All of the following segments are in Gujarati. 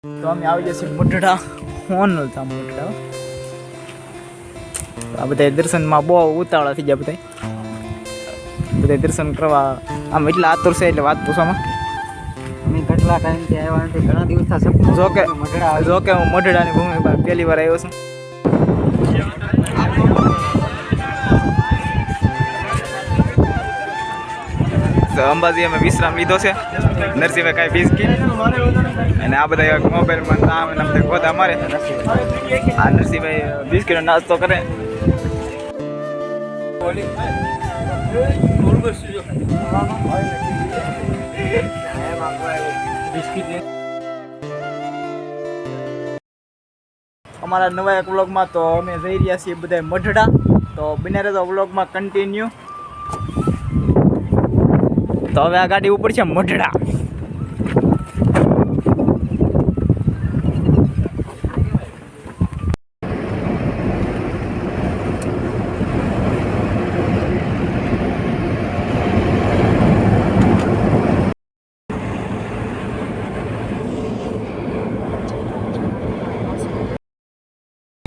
તો અમે આવી જશે મોઢડા હોનલતા મોઢડા આ બધા દર્શનમાં બહુ ઉતાવળા થઈ ગયા બધા દર્શન કરવા આમ એટલા આતુર છે એટલે વાત પૂછવામાં અમે કેટલા ટાઈમથી આવ્યા નથી, ઘણા દિવસથી સપનું જો કે હું મોઢડાની ભૂમિ પર પહેલી વાર આવ્યો છું. તો અંબાજી અમે વિશ્રામ લીધો છે. નરસિંહભાઈ કાંઈ બિસ્કીટ અને આ બધા મોબાઈલમાં નામ એના બધા ગોતા મારે. આ નરસિંહભાઈ બિસ્કીટનો નાસ્તો કરે. અમારા નવા એક વ્લોગમાં તો અમે જઈ રહ્યા છીએ બધા મઢડા. તો બને રહેતો વ્લોગમાં કન્ટિન્યુ. તો હવે આ ગાડી ઉપર છે મઢડા.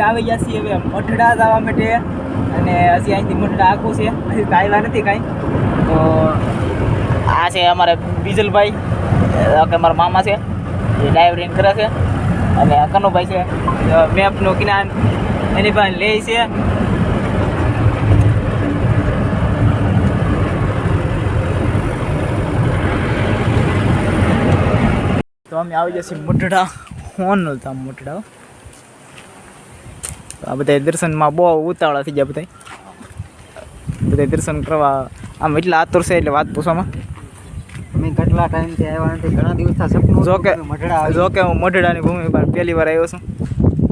આવી ગયા છીએ હવે મઢડા જવા માટે અને હજી અહીંથી મઢડા આખું છે, હજી તો આવ્યા નથી કાંઈ. તો આ છે અમારે બીજલભાઈ કે મારા મામા છે, એ ડ્રાઇવરિંગ કરે છે. અને કનુભાઈ છે મેપનું જ્ઞાન એની પાસે લે છે. તો અમે આવી જશે મઢડા હોનલતા મોઢડા. આ બધા દર્શનમાં બહુ ઉતાવળા થઈ ગયા બધા દર્શન કરવા આમ એટલા આતુર છે એટલે વાત પૂછવામાં અમે કેટલા ટાઈમથી આવ્યા નથી, ઘણા દિવસથી સપનું જો કે હું મોઢડાની ભૂમિ પર પહેલી વાર આવ્યો છું.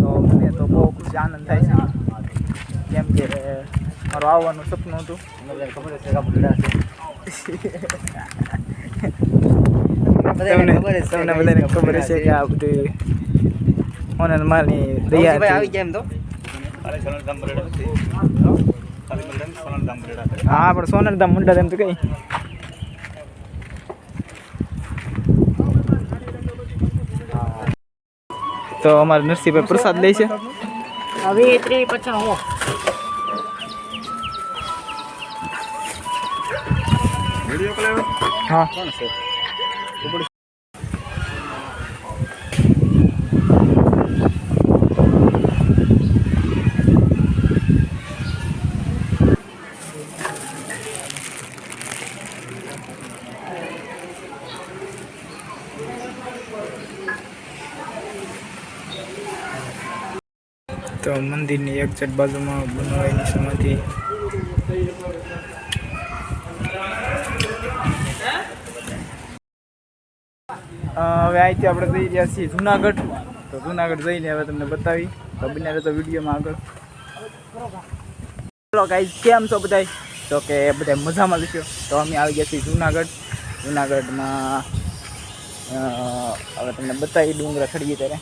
તો મને તો બહુ ખુશી આનંદ થાય છે, કેમ કે મારું આવવાનું સપનું હતું. ખબર છે કે મઢડા છે તમને બધાને ખબર છે કે આ બધું ઓનર માની દયા આવી જાય એમ તો. હા પણ સોનરધામ મુંડા એમ તો કઈ. તો અમારે નરસિંહભાઈ પ્રસાદ લે છે. હવે 3 હા તો મંદિરની એક સાઈડ બાજુમાં બનાવેલી સમાધિ. હવે અહીંથી આપણે જઈ રહ્યા છીએ જુનાગઢ. તો જુનાગઢ જઈને હવે તમને બતાવી. તો બને રહેતો વિડીયોમાં આગળ. ચલો ગાઈઝ, કેમ છો બધા? તો કે બધા મજામાં લખ્યો. તો અમે આવી ગયા છીએ જુનાગઢ. જુનાગઢમાં હવે તમને બતાવી ડુંગરા ચડીએ ત્યારે.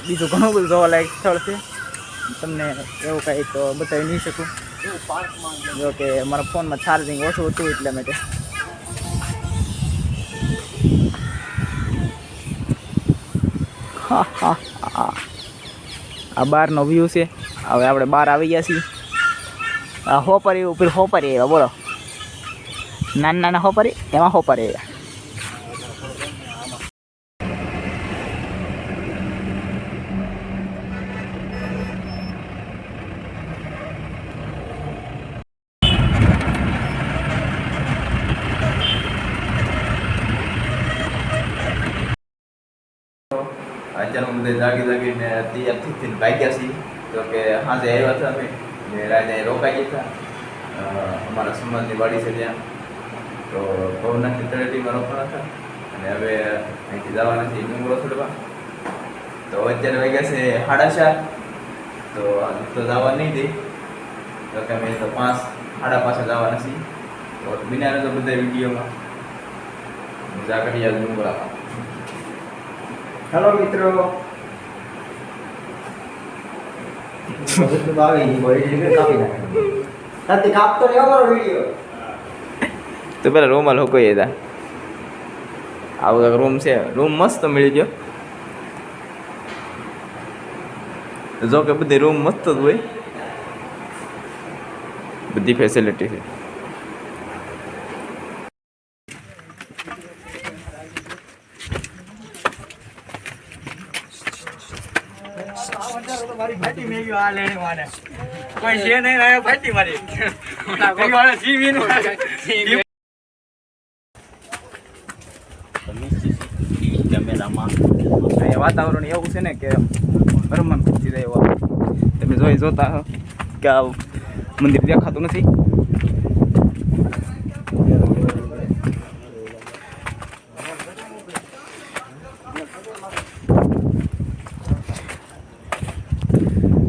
બીજું ઘણું બધું જોવાલાયક સ્થળ છે, તમને એવું કાંઈ તો બતાવી નહીં શકું. જો કે મારા ફોનમાં ચાર્જિંગ ઓછું હતું એટલા માટે. આ બહારનો વ્યૂ છે. હવે આપણે બહાર આવી ગયા છીએ. આ હોપરી ઉપર હોપરી એવા બોલો, નાના નાના હોપરી એમાં હોપરી એવા. અત્યારે હું બધા જાગીને તૈયાર થઈને ભાગ્યા છીએ. તો કે સાંજે આવ્યા હતા અમે ને રાતે રોકાઈ ગયા હતા. અમારા સમાજની વાડી છે ત્યાં. તો ભવનાથની તળેટીમાં રોકાણા હતા અને હવે અહીંથી જવાના છે ડુંગરો ચડવા. તો અત્યારે વાગ્યા છે 4:30. તો જવા નહીં દે. તો કે અમે તો 5:30 જવાના છીએ. તો બિના તો બધા વિડીયોમાં મજા કરી યાદ ડુંગરામાં. હેલો મિત્રો, તો પેલા રોમાલ હોકો હતા. આવો રૂમ છે. રૂમ મસ્ત મળી ગયો. જો કે બધી રૂમ મસ્ત જ હોય, બધી ફેસિલિટી છે. અહીંયા વાતાવરણ એવું છે ને કે હરમન ખુશી જાય એવા. તમે જોતા હો કે આ મંદિર દેખાતું નથી.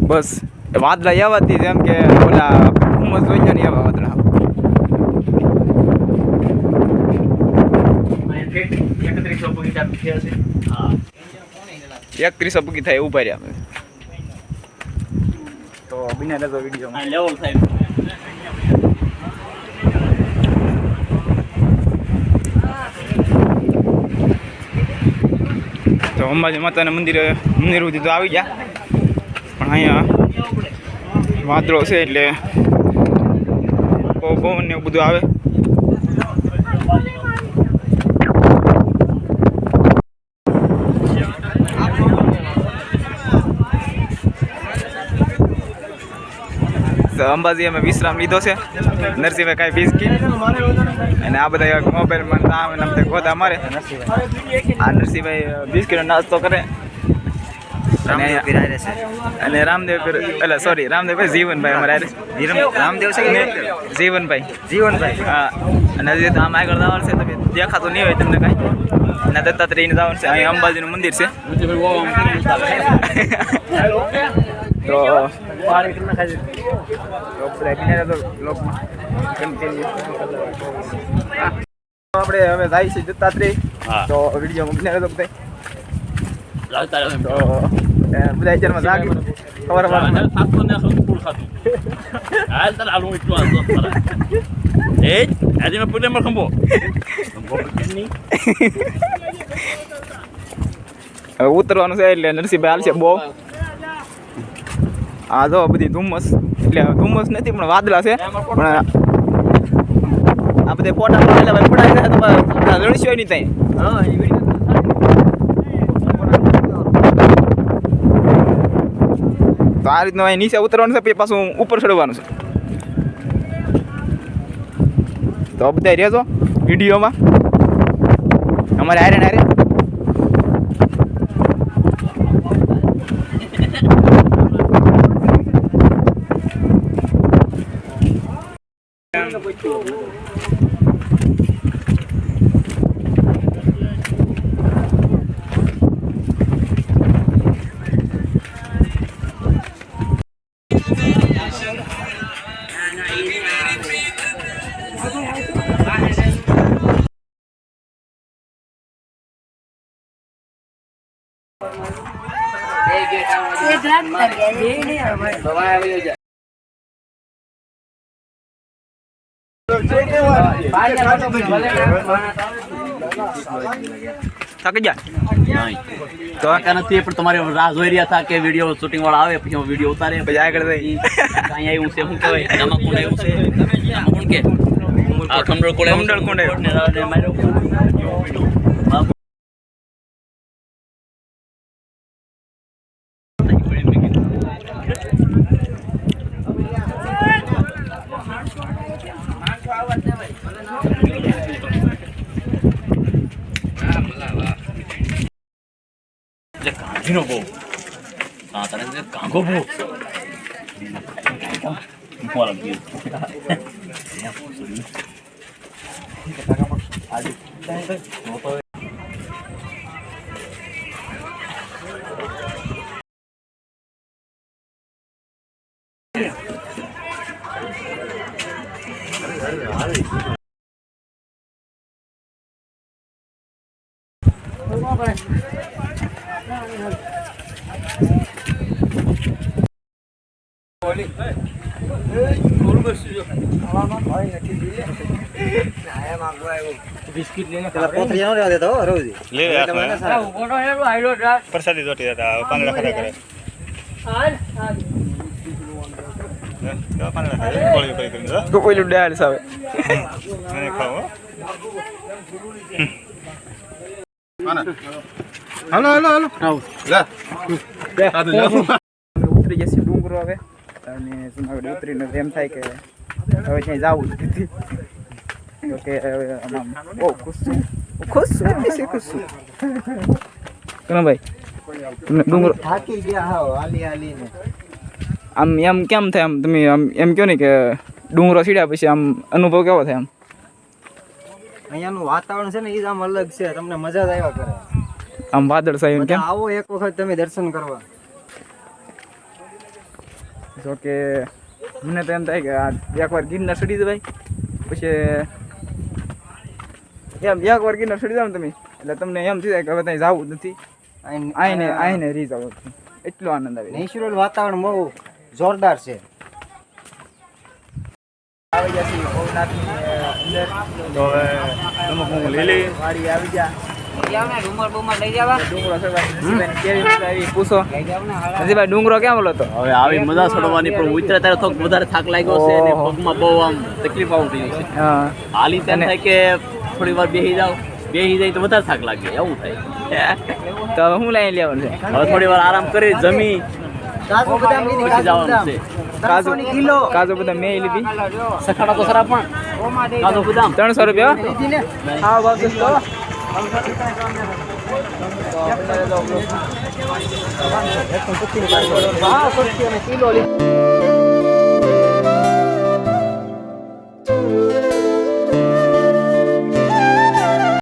બસ વાદળા એવાથી જેમ કે ઓલા હુમસ જોઈ જાય ને એવા વાદળા. 31 પગી થાય ઉભા રહ્યા. તો બિના લેતો વિડીયો લેવલ થાય. તો અંબાજી માતાના મંદિર સુધી તો આવી ગયા, પણ અહીંયા વાદળો છે એટલે પવન ને એવું બધું આવે. અંબાજી અમે વિશ્રામ લીધો છે. નરસિંહભાઈ કાંઈ બિસ્કીટ અને આ બધા મોબાઈલમાં નામ એના ગોતા મારે. આ નરસિંહભાઈ બિસ્કીટનો નાસ્તો કરે અને રામદેવ એટલે સોરી રામદેવભાઈ જીવનભાઈ અમારે રામદેવ છે જીવનભાઈ હા. અને હજી તો આમ આગળ જવાનું છે, તમે દેખાતું નહીં હોય તમને કાંઈ. અને દત્તાત્રેયને જવાનું છે. અહીં અંબાજીનું મંદિર છે. તો આપણે હવે જાય છે દત્તાત્રેય. તો વિડીયો બને રહેતો બધા જાગી ખબર ઉતરવાનું છે એટલે નરસિંહભાઈ હાલ છે બહુ. આ જો બધી ધુમ્મસ, એટલે ધુમ્મસ નથી પણ વાદળા છે. પણ આ બધા ફોટા પડાય લડશો નહીં ત્યાં. તો આ રીતનું અહીં નીચે ઉતરવાનું છે, પછી પાછું ઉપર ચડવાનું છે. તો બધા રહેજો વિડીયોમાં અમારે હારે હારે. थक जा तो क्या नहीं पर तुम्हारे राह જોઈ રહ્યા था કે વિડિયો શૂટિંગ વાળા આવે પછી વિડિયો ઉતારે પછી આગળ જઈ કાઈ આવ્યું છે હું કહેવાય નામાં કોણ આવ્યું છે નામાં કોણ કે આ ખમડળ કોણે ને માર્યો Gino bo. Ah, tadi kanggo bo. Mola gitu. Biscuit લઈને પેલા પોતરીયા નો રહેવા દેતો હો રોજી લે એટલે મને સારા. ઉભો હેલો આઈલો જા પ્રસાદી જોતી હતા પાંદડા ખાતા કરે પાંદડા ખાય કોળી કોળી કરીને જો કોઈલું ડાળ સાવે મને ખાઓ ઉતરી જશે ડુંગરો હવે અને જુનાગઢ ઉતરીને એમ થાય કે હવે ક્યાંય જવું જ નથી તો કે હવે આમ બહુ ખુશ છું ખુશ છું ભાઈ તમને ડુંગરો થાકી ગયા હાવ હાલી હાલીને. આમ એમ કેમ થાય આમ તમે આમ એમ કહો ને કે ડુંગરો સીડ્યા પછી આમ અનુભવ કેવો થાય આમ અહીંયાનું વાતાવરણ છે ને એ જ આમ અલગ છે, તમને મજા જ આવ્યા કરે. આમ વાદળ સાહેબ કેમ બધા આવો એક વખત તમે દર્શન કરવા. જો કે મને તો એમ થાય કે આ એકવાર ગિરનાર ચડી જવાય પછી એમ એકવાર ગિરનાર ચડી જાવ ને તમે એટલે તમને એમ થઈ જાય કે હવે ત્યાં જવું જ નથી આઈને રહી જાવ એટલો આનંદ આવે નેચરલ વાતાવરણ બહુ જોરદાર છે. આવી જશે ભવનાથની અંદર તો હવે અમુક હું લીલી વાડી આવી જા ડુમર બુમર લઈ જવા ડુંગરો ચડવાની કેવી મજા આવી પૂછો નજીભાઈ ડુંગરો કેમ બોલો તો હવે આવી મજા ચડવાની પણ ઉતરે ત્યારે થોડોક વધારે થાક લાગ્યો છે અને પગમાં બહુ આમ તકલીફ આવતી હોય છે. હા હાલી તેમ થાય કે થોડી વાર બેસી જાય તો વધારે થાક લાગે એવું થાય. તો હવે હું લઈ લેવાનું છે હવે થોડી વાર આરામ કરી જમી કાજુ બદામ લીધી, પછી કાજુ જવાનું બદામ. છે. કાજુ 300 ની કિલો કાજુ બધા મેં લીધી સખાડા તો ખરા પણ કાજુ બદામ 300 રૂપિયા લીધી ને. હા બાપ તો હા, 50 અને કિલો લીધી.